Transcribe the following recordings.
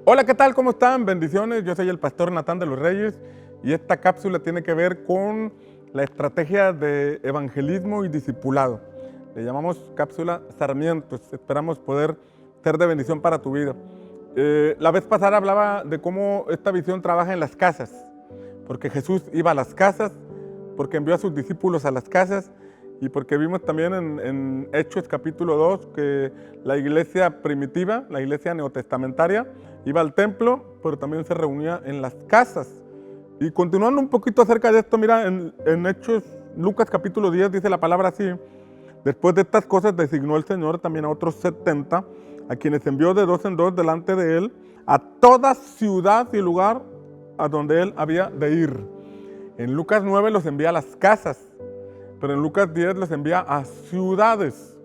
Hola, ¿qué tal? ¿Cómo están? Bendiciones. Yo soy el pastor Natán de los Reyes y esta cápsula tiene que ver con la estrategia de evangelismo y discipulado. Le llamamos cápsula Sarmientos. Esperamos poder ser de bendición para tu vida. La vez pasada hablaba de cómo esta visión trabaja en las casas, porque Jesús iba a las casas, porque envió a sus discípulos a las casas y porque vimos también en Hechos capítulo 2 que la iglesia primitiva, la iglesia neotestamentaria, iba al templo, pero también se reunía en las casas. Y continuando un poquito acerca de esto, mira, en Hechos, Lucas capítulo 10 dice la palabra así: después de estas cosas designó el Señor también a otros 70, a quienes envió de dos en dos delante de él, a toda ciudad y lugar a donde él había de ir. En Lucas 9 los envía a las casas, pero en Lucas 10 los envía a ciudades.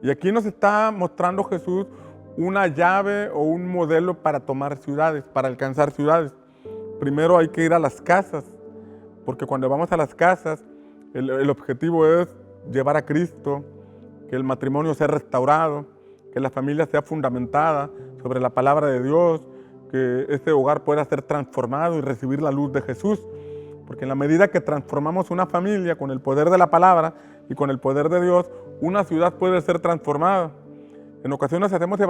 Y aquí nos está mostrando Jesús una llave o un modelo para tomar ciudades, para alcanzar ciudades. Primero hay que ir a las casas, porque cuando vamos a las casas, el objetivo es llevar a Cristo, que el matrimonio sea restaurado, que la familia sea fundamentada sobre la palabra de Dios, que este hogar pueda ser transformado y recibir la luz de Jesús. Porque en la medida que transformamos una familia con el poder de la palabra y con el poder de Dios, una ciudad puede ser transformada. En ocasiones hacemos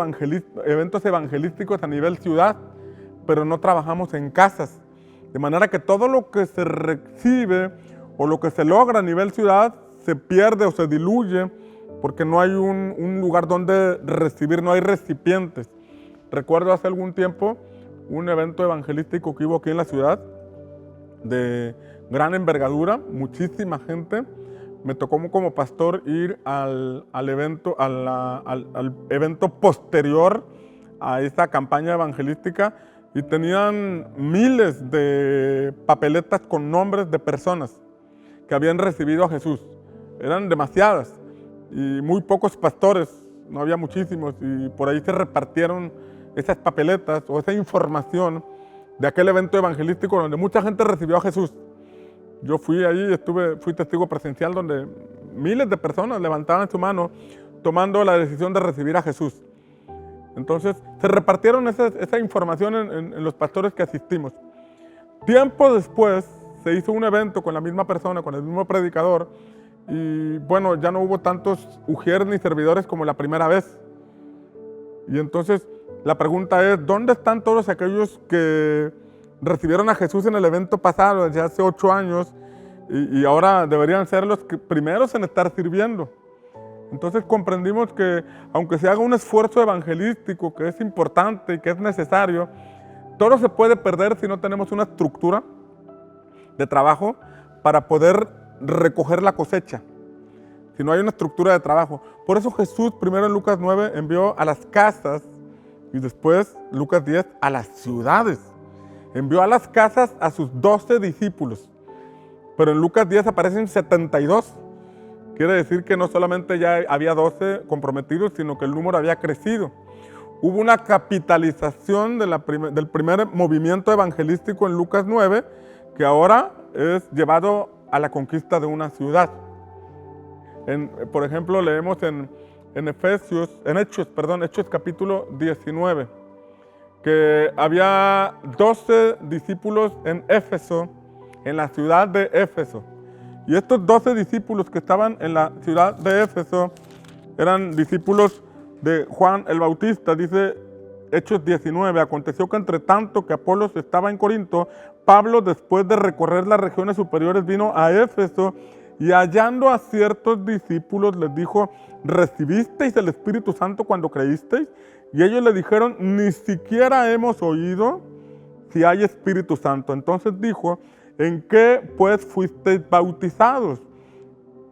eventos evangelísticos a nivel ciudad, pero no trabajamos en casas. De manera que todo lo que se recibe o lo que se logra a nivel ciudad se pierde o se diluye porque no hay un lugar donde recibir, no hay recipientes. Recuerdo hace algún tiempo un evento evangelístico que hubo aquí en la ciudad, de gran envergadura, muchísima gente. Me tocó como pastor ir al evento posterior a esta campaña evangelística y tenían miles de papeletas con nombres de personas que habían recibido a Jesús. Eran demasiadas y muy pocos pastores, no había muchísimos, y por ahí se repartieron esas papeletas o esa información de aquel evento evangelístico donde mucha gente recibió a Jesús. Yo fui ahí, fui testigo presencial donde miles de personas levantaban su mano tomando la decisión de recibir a Jesús. Entonces se repartieron esa información en los pastores que asistimos. Tiempo después se hizo un evento con la misma persona, con el mismo predicador, y bueno, ya no hubo tantos ujieres ni servidores como la primera vez. Y entonces la pregunta es, ¿dónde están todos aquellos que recibieron a Jesús en el evento pasado, desde hace 8 años, y ahora deberían ser los primeros en estar sirviendo? Entonces comprendimos que aunque se haga un esfuerzo evangelístico que es importante y que es necesario, todo se puede perder si no tenemos una estructura de trabajo para poder recoger la cosecha. Si no hay una estructura de trabajo. Por eso Jesús primero en Lucas 9 envió a las casas y después Lucas 10 a las ciudades. Envió a las casas a sus 12 discípulos. Pero en Lucas 10 aparecen 72. Quiere decir que no solamente ya había 12 comprometidos, sino que el número había crecido. Hubo una capitalización del primer movimiento evangelístico en Lucas 9, que ahora es llevado a la conquista de una ciudad. Por ejemplo, leemos en Hechos capítulo 19, que había 12 discípulos en Éfeso, en la ciudad de Éfeso. Y estos 12 discípulos que estaban en la ciudad de Éfeso eran discípulos de Juan el Bautista. Dice Hechos 19, aconteció que entre tanto que Apolos estaba en Corinto, Pablo, después de recorrer las regiones superiores, vino a Éfeso y hallando a ciertos discípulos les dijo, ¿recibisteis el Espíritu Santo cuando creísteis? Y ellos le dijeron, ni siquiera hemos oído si hay Espíritu Santo. Entonces dijo, ¿en qué pues fuisteis bautizados?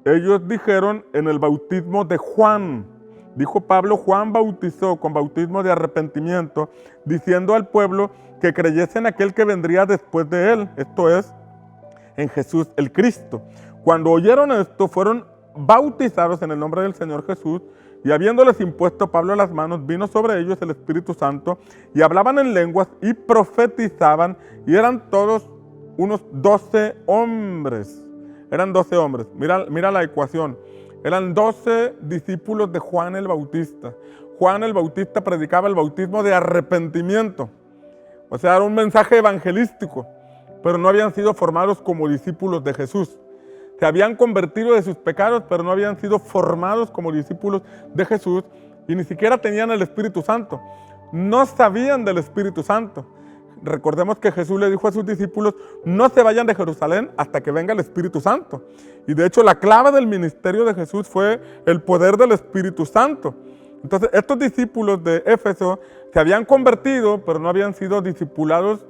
Ellos dijeron, en el bautismo de Juan. Dijo Pablo, Juan bautizó con bautismo de arrepentimiento, diciendo al pueblo que creyese en aquel que vendría después de él, esto es, en Jesús el Cristo. Cuando oyeron esto, fueron bautizados en el nombre del Señor Jesús, y habiéndoles impuesto Pablo las manos, vino sobre ellos el Espíritu Santo, y hablaban en lenguas y profetizaban, y eran todos unos 12 hombres. Eran 12 hombres. Mira la ecuación. Eran 12 discípulos de Juan el Bautista. Juan el Bautista predicaba el bautismo de arrepentimiento. O sea, era un mensaje evangelístico, pero no habían sido formados como discípulos de Jesús. Se habían convertido de sus pecados, pero no habían sido formados como discípulos de Jesús y ni siquiera tenían el Espíritu Santo. No sabían del Espíritu Santo. Recordemos que Jesús le dijo a sus discípulos, no se vayan de Jerusalén hasta que venga el Espíritu Santo. Y de hecho la clave del ministerio de Jesús fue el poder del Espíritu Santo. Entonces estos discípulos de Éfeso se habían convertido, pero no habían sido discipulados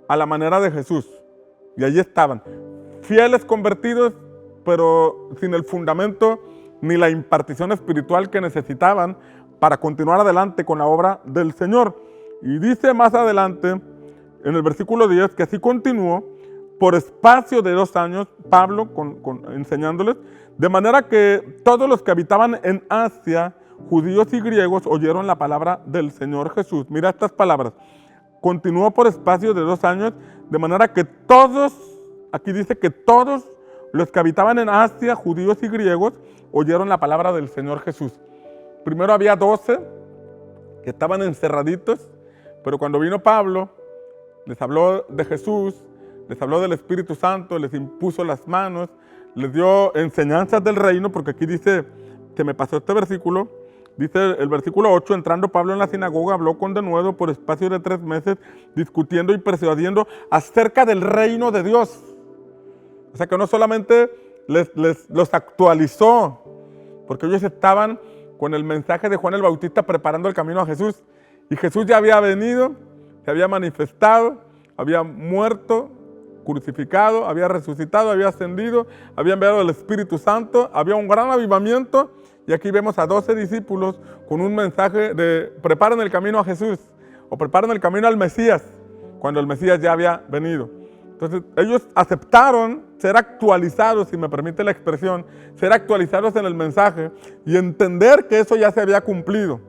a la manera de Jesús. Y allí estaban, fieles convertidos, pero sin el fundamento ni la impartición espiritual que necesitaban para continuar adelante con la obra del Señor. Y dice más adelante, en el versículo 10, que así continuó por espacio de 2 años, Pablo enseñándoles, de manera que todos los que habitaban en Asia, judíos y griegos, oyeron la palabra del Señor Jesús. Mira estas palabras. Continuó por espacio de 2 años, de manera que todos, aquí dice que todos los que habitaban en Asia, judíos y griegos, oyeron la palabra del Señor Jesús. Primero había 12 que estaban encerraditos, pero cuando vino Pablo, les habló de Jesús, les habló del Espíritu Santo, les impuso las manos, les dio enseñanzas del reino, porque aquí dice, se me pasó este versículo, dice el versículo 8, entrando Pablo en la sinagoga, habló con denuedo por espacio de 3 meses, discutiendo y persuadiendo acerca del reino de Dios. O sea que no solamente los actualizó, porque ellos estaban con el mensaje de Juan el Bautista preparando el camino a Jesús. Y Jesús ya había venido, se había manifestado, había muerto, crucificado, había resucitado, había ascendido, había enviado el Espíritu Santo, había un gran avivamiento. Y aquí vemos a 12 discípulos con un mensaje de preparen el camino a Jesús o preparen el camino al Mesías, cuando el Mesías ya había venido. Entonces ellos aceptaron ser actualizados, si me permite la expresión, ser actualizados en el mensaje y entender que eso ya se había cumplido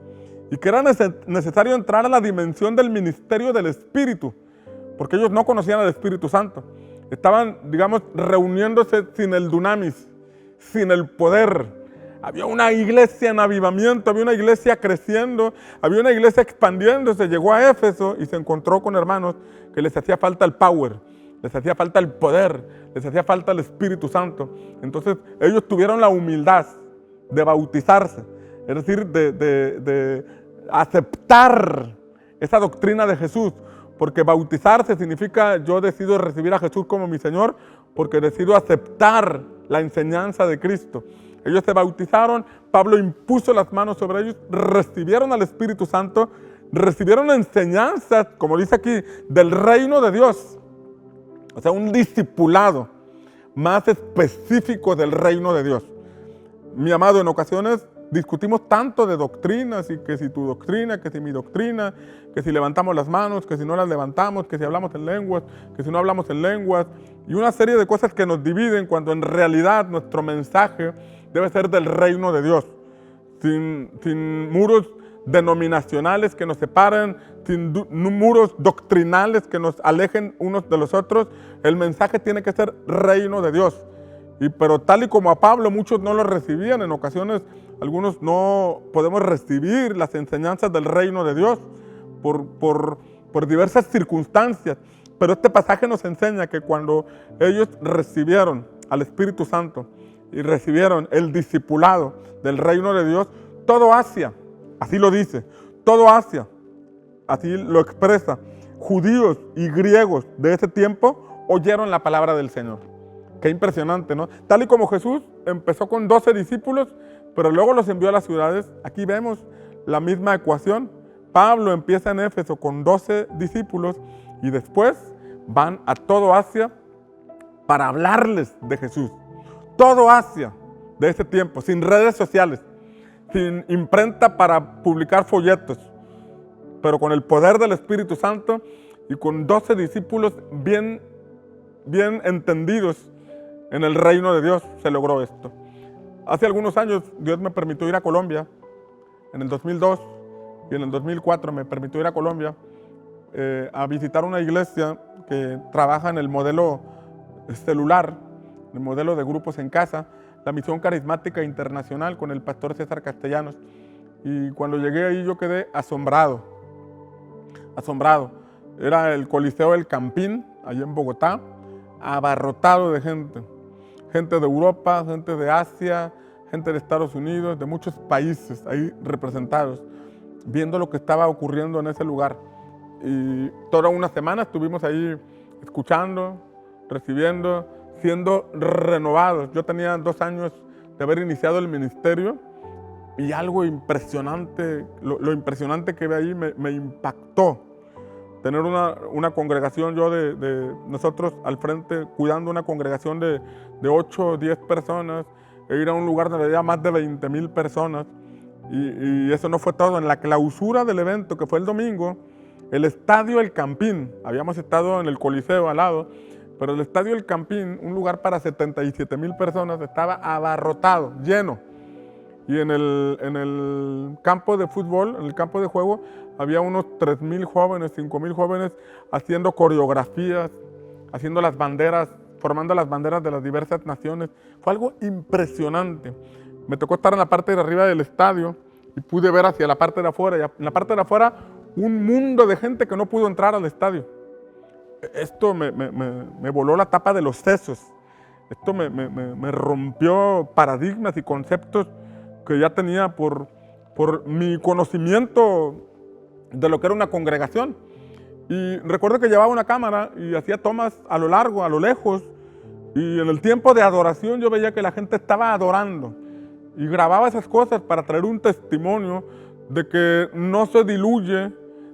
y que era necesario entrar a la dimensión del ministerio del Espíritu, porque ellos no conocían al Espíritu Santo. Estaban, digamos, reuniéndose sin el dunamis, sin el poder. Había una iglesia en avivamiento, había una iglesia creciendo, había una iglesia expandiéndose. Llegó a Éfeso y se encontró con hermanos que les hacía falta el power, les hacía falta el poder, les hacía falta el Espíritu Santo. Entonces ellos tuvieron la humildad de bautizarse, es decir, de aceptar esa doctrina de Jesús, porque bautizarse significa yo decido recibir a Jesús como mi Señor, porque decido aceptar la enseñanza de Cristo. Ellos se bautizaron, Pablo impuso las manos sobre ellos, recibieron al Espíritu Santo, recibieron enseñanzas, como dice aquí, del reino de Dios. O sea, un discipulado más específico del reino de Dios. Mi amado, en ocasiones discutimos tanto de doctrinas, y que si tu doctrina, que si mi doctrina, que si levantamos las manos, que si no las levantamos, que si hablamos en lenguas, que si no hablamos en lenguas, y una serie de cosas que nos dividen cuando en realidad nuestro mensaje debe ser del reino de Dios, sin muros denominacionales que nos separen, sin muros doctrinales que nos alejen unos de los otros. El mensaje tiene que ser reino de Dios. Pero tal y como a Pablo, muchos no lo recibían. En ocasiones, algunos no podemos recibir las enseñanzas del reino de Dios por diversas circunstancias. Pero este pasaje nos enseña que cuando ellos recibieron al Espíritu Santo y recibieron el discipulado del reino de Dios, todo Asia, así lo dice, todo Asia, así lo expresa, judíos y griegos de ese tiempo oyeron la palabra del Señor. Qué impresionante, ¿no? Tal y como Jesús empezó con 12 discípulos, pero luego los envió a las ciudades. Aquí vemos la misma ecuación. Pablo empieza en Éfeso con 12 discípulos y después van a todo Asia para hablarles de Jesús. Todo Asia de ese tiempo, sin redes sociales, sin imprenta para publicar folletos, pero con el poder del Espíritu Santo y con 12 discípulos bien entendidos en el reino de Dios, se logró esto. Hace algunos años Dios me permitió ir a Colombia, en el 2002 y en el 2004 me permitió ir a Colombia a visitar una iglesia que trabaja en el modelo celular, el modelo de grupos en casa, la Misión Carismática Internacional con el pastor César Castellanos. y cuando llegué ahí yo quedé asombrado, asombrado. Era el Coliseo del Campín, allá en Bogotá, abarrotado de gente. Gente de Europa, gente de Asia, gente de Estados Unidos, de muchos países ahí representados, viendo lo que estaba ocurriendo en ese lugar. Y toda una semana estuvimos ahí escuchando, recibiendo, siendo renovados. Yo tenía 2 años de haber iniciado el ministerio y algo impresionante, lo impresionante que vi ahí me impactó. Tener una congregación, yo nosotros al frente, cuidando una congregación de 8 o 10 personas, e ir a un lugar donde había más de 20,000 personas. Y eso no fue todo. En la clausura del evento, que fue el domingo, el Estadio El Campín, habíamos estado en el Coliseo al lado, pero el Estadio El Campín, un lugar para 77,000 personas, estaba abarrotado, lleno. Y en el campo de fútbol, en el campo de juego, había unos 3,000 jóvenes, 5,000 jóvenes haciendo coreografías, haciendo las banderas, formando las banderas de las diversas naciones. Fue algo impresionante. Me tocó estar en la parte de arriba del estadio y pude ver hacia la parte de afuera. Y en la parte de afuera, un mundo de gente que no pudo entrar al estadio. Esto me voló la tapa de los sesos. Esto me rompió paradigmas y conceptos que ya tenía por mi conocimiento de lo que era una congregación. Y recuerdo que llevaba una cámara y hacía tomas a lo largo, a lo lejos, y en el tiempo de adoración yo veía que la gente estaba adorando y grababa esas cosas para traer un testimonio de que no se diluye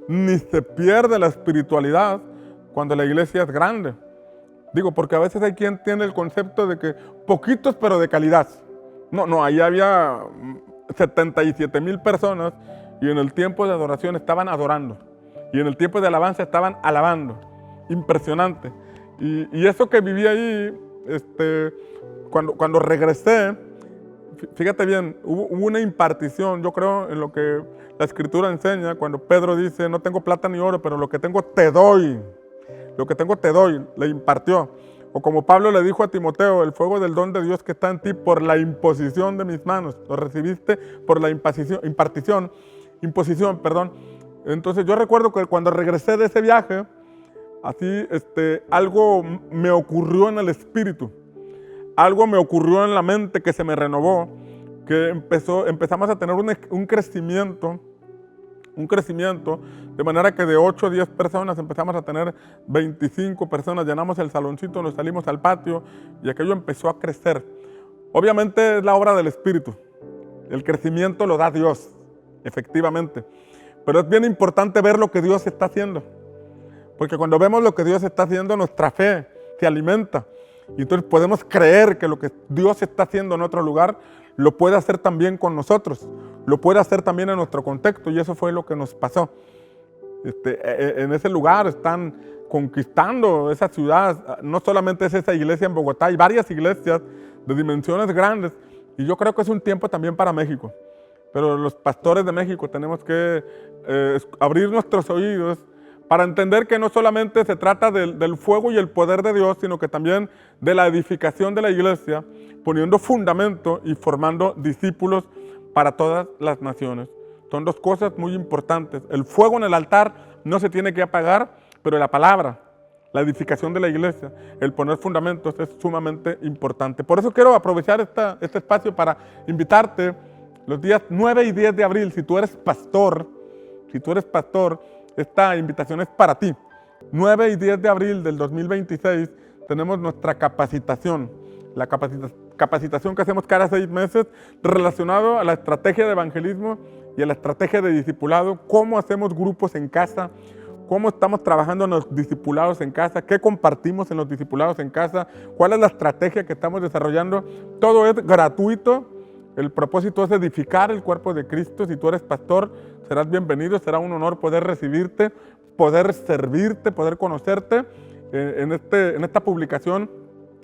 ni se pierde la espiritualidad cuando la iglesia es grande. Digo, porque a veces hay quien tiene el concepto de que poquitos pero de calidad. No, ahí había 77,000 personas y en el tiempo de adoración estaban adorando. Y en el tiempo de alabanza estaban alabando. Impresionante. Y eso que viví ahí, cuando regresé, fíjate bien, hubo una impartición, yo creo, en lo que la Escritura enseña, cuando Pedro dice, no tengo plata ni oro, pero lo que tengo te doy. Lo que tengo te doy, le impartió. O como Pablo le dijo a Timoteo, el fuego del don de Dios que está en ti por la imposición de mis manos. Lo recibiste por la imposición. Entonces yo recuerdo que cuando regresé de ese viaje, así algo me ocurrió en el espíritu. Algo me ocurrió en la mente que se me renovó, que empezamos a tener un crecimiento, de manera que de 8 o 10 personas empezamos a tener 25 personas, llenamos el saloncito, nos salimos al patio y aquello empezó a crecer. Obviamente es la obra del Espíritu, el crecimiento lo da Dios, efectivamente, pero es bien importante ver lo que Dios está haciendo, porque cuando vemos lo que Dios está haciendo, nuestra fe se alimenta y entonces podemos creer que lo que Dios está haciendo en otro lugar, lo puede hacer también con nosotros, lo puede hacer también en nuestro contexto, y eso fue lo que nos pasó. En ese lugar están conquistando esa ciudad, no solamente es esa iglesia en Bogotá, hay varias iglesias de dimensiones grandes, y yo creo que es un tiempo también para México, pero los pastores de México tenemos que abrir nuestros oídos para entender que no solamente se trata del fuego y el poder de Dios, sino que también de la edificación de la iglesia, poniendo fundamento y formando discípulos para todas las naciones. Son 2 cosas muy importantes. El fuego en el altar no se tiene que apagar, pero la palabra, la edificación de la iglesia, el poner fundamentos es sumamente importante. Por eso quiero aprovechar este espacio para invitarte los días 9 y 10 de abril, si tú eres pastor, esta invitación es para ti. 9 y 10 de abril del 2026 tenemos nuestra capacitación. La capacitación que hacemos cada 6 meses relacionado a la estrategia de evangelismo y a la estrategia de discipulado. Cómo hacemos grupos en casa, cómo estamos trabajando en los discipulados en casa, qué compartimos en los discipulados en casa, cuál es la estrategia que estamos desarrollando. Todo es gratuito. El propósito es edificar el cuerpo de Cristo. Si tú eres pastor, serás bienvenido, será un honor poder recibirte, poder servirte, poder conocerte. En esta publicación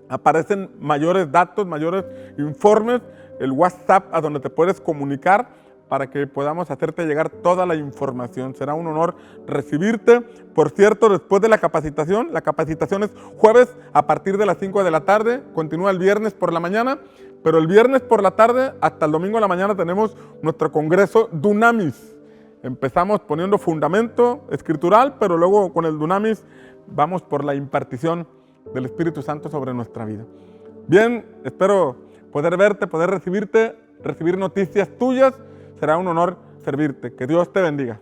aparecen mayores datos, mayores informes, el WhatsApp a donde te puedes comunicar para que podamos hacerte llegar toda la información. Será un honor recibirte. Por cierto, después de la capacitación es jueves a partir de las 5 de la tarde, continúa el viernes por la mañana, Pero el viernes por la tarde hasta el domingo en la mañana tenemos nuestro congreso Dunamis. Empezamos poniendo fundamento escritural, pero luego con el Dunamis vamos por la impartición del Espíritu Santo sobre nuestra vida. Bien, espero poder verte, poder recibir noticias tuyas. Será un honor servirte. Que Dios te bendiga.